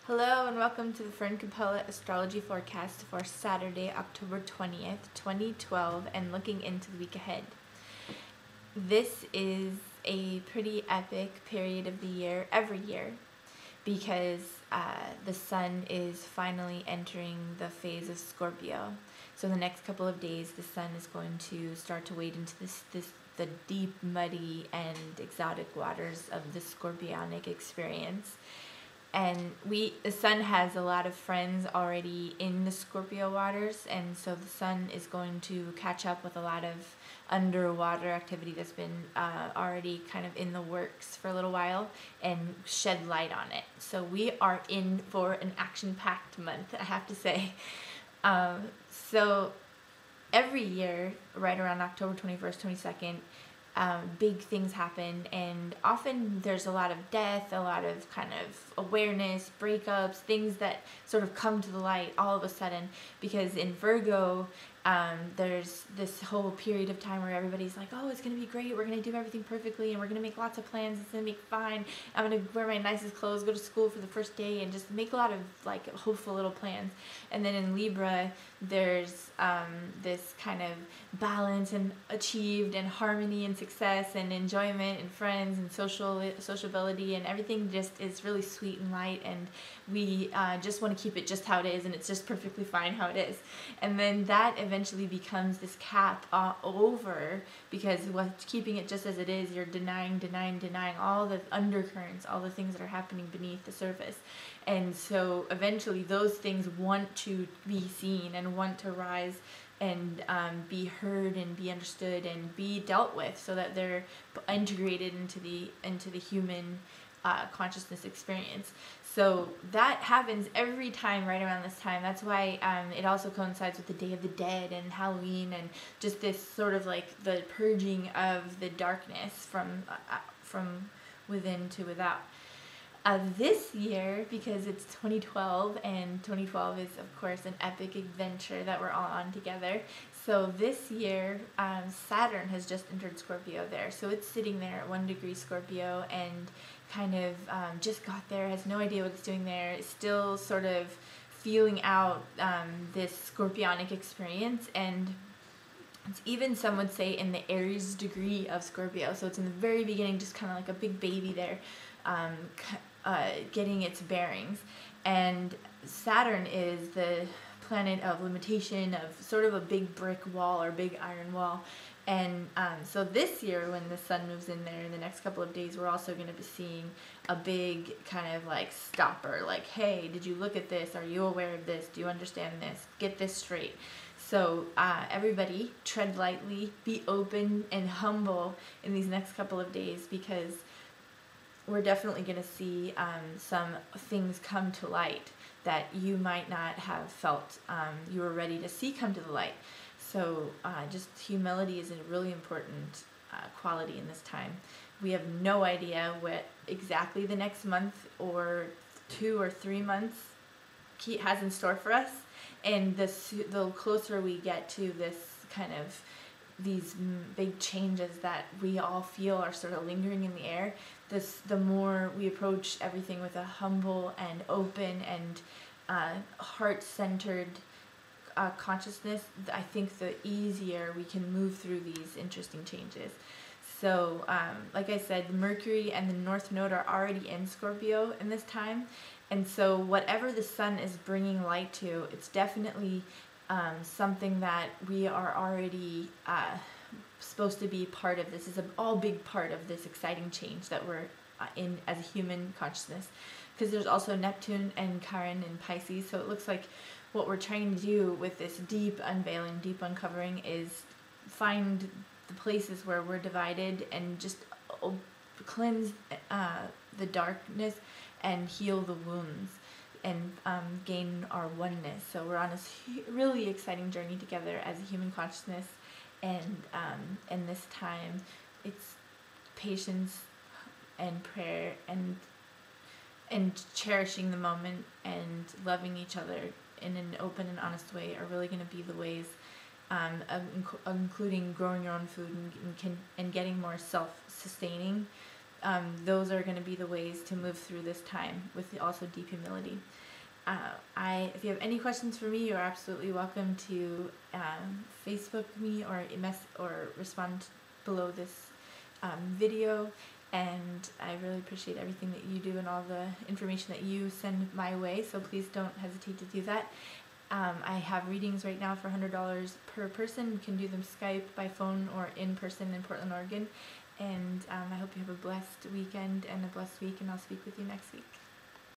Hello and welcome to the Fern Capella astrology forecast for Saturday, October 20th, 2012, and looking into the week ahead. This is a pretty epic period of the year, every year, because the sun is finally entering the phase of Scorpio. So in the next couple of days, the sun is going to start to wade into the deep, muddy, and exotic waters of the Scorpionic experience. And the sun has a lot of friends already in the Scorpio waters, and so the sun is going to catch up with a lot of underwater activity that's been already kind of in the works for a little while and shed light on it. So we are in for an action-packed month, I have to say. So every year, right around October 21st, 22nd, big things happen, and often there's a lot of death, a lot of kind of awareness, breakups, things that sort of come to the light all of a sudden, because in Virgo, there's this whole period of time where everybody's like, oh, it's going to be great, we're going to do everything perfectly, and we're going to make lots of plans, it's going to be fine, I'm going to wear my nicest clothes, go to school for the first day, and just make a lot of like hopeful little plans. And then in Libra, there's this kind of balance and achieved and harmony and success and enjoyment and friends and sociability, and everything just is really sweet and light, and we just want to keep it just how it is, and it's just perfectly fine how it is. And then that eventually becomes this cap over, because what's keeping it just as it is, you're denying all the undercurrents, all the things that are happening beneath the surface. And so eventually those things want to be seen and want to rise and be heard and be understood and be dealt with, so that they're integrated into the human consciousness experience. So that happens every time right around this time. That's why it also coincides with the Day of the Dead and Halloween, and just this sort of like the purging of the darkness from within to without. This year, because it's 2012, and 2012 is of course an epic adventure that we're all on together, so this year Saturn has just entered Scorpio there, so it's sitting there at 1 degree Scorpio and kind of just got there, has no idea what it's doing there, it's still sort of feeling out this Scorpionic experience, and it's even, some would say, in the Aries degree of Scorpio, so it's in the very beginning, just kind of like a big baby there, getting its bearings. And Saturn is the planet of limitation, of sort of a big brick wall or big iron wall. And so this year, when the sun moves in there in the next couple of days, we're also going to be seeing a big kind of like stopper, like, hey, did you look at this? Are you aware of this? Do you understand this? Get this straight. So everybody tread lightly, be open and humble in these next couple of days, because we're definitely going to see some things come to light that you might not have felt you were ready to see come to the light. So just humility is a really important quality in this time. We have no idea what exactly the next month or 2 or 3 months has in store for us, and the closer we get to this kind of these big changes that we all feel are sort of lingering in the air, the more we approach everything with a humble and open and heart-centered consciousness, I think the easier we can move through these interesting changes. So like I said, Mercury and the North Node are already in Scorpio in this time, and so whatever the sun is bringing light to, it's definitely something that we are already supposed to be part of. This is all big part of this exciting change that we're in as a human consciousness, because there's also Neptune and Chiron in Pisces, so it looks like what we're trying to do with this deep unveiling, deep uncovering, is find the places where we're divided and just cleanse the darkness and heal the wounds and gain our oneness. So we're on this really exciting journey together as a human consciousness, and in this time it's patience and prayer and cherishing the moment and loving each other in an open and honest way are really going to be the ways, including growing your own food and getting more self-sustaining those are going to be the ways to move through this time with also deep humility. If you have any questions for me, you're absolutely welcome to Facebook me or respond below this video. And I really appreciate everything that you do and all the information that you send my way, so please don't hesitate to do that. I have readings right now for $100 per person. You can do them Skype, by phone, or in person in Portland, Oregon. And I hope you have a blessed weekend and a blessed week, and I'll speak with you next week.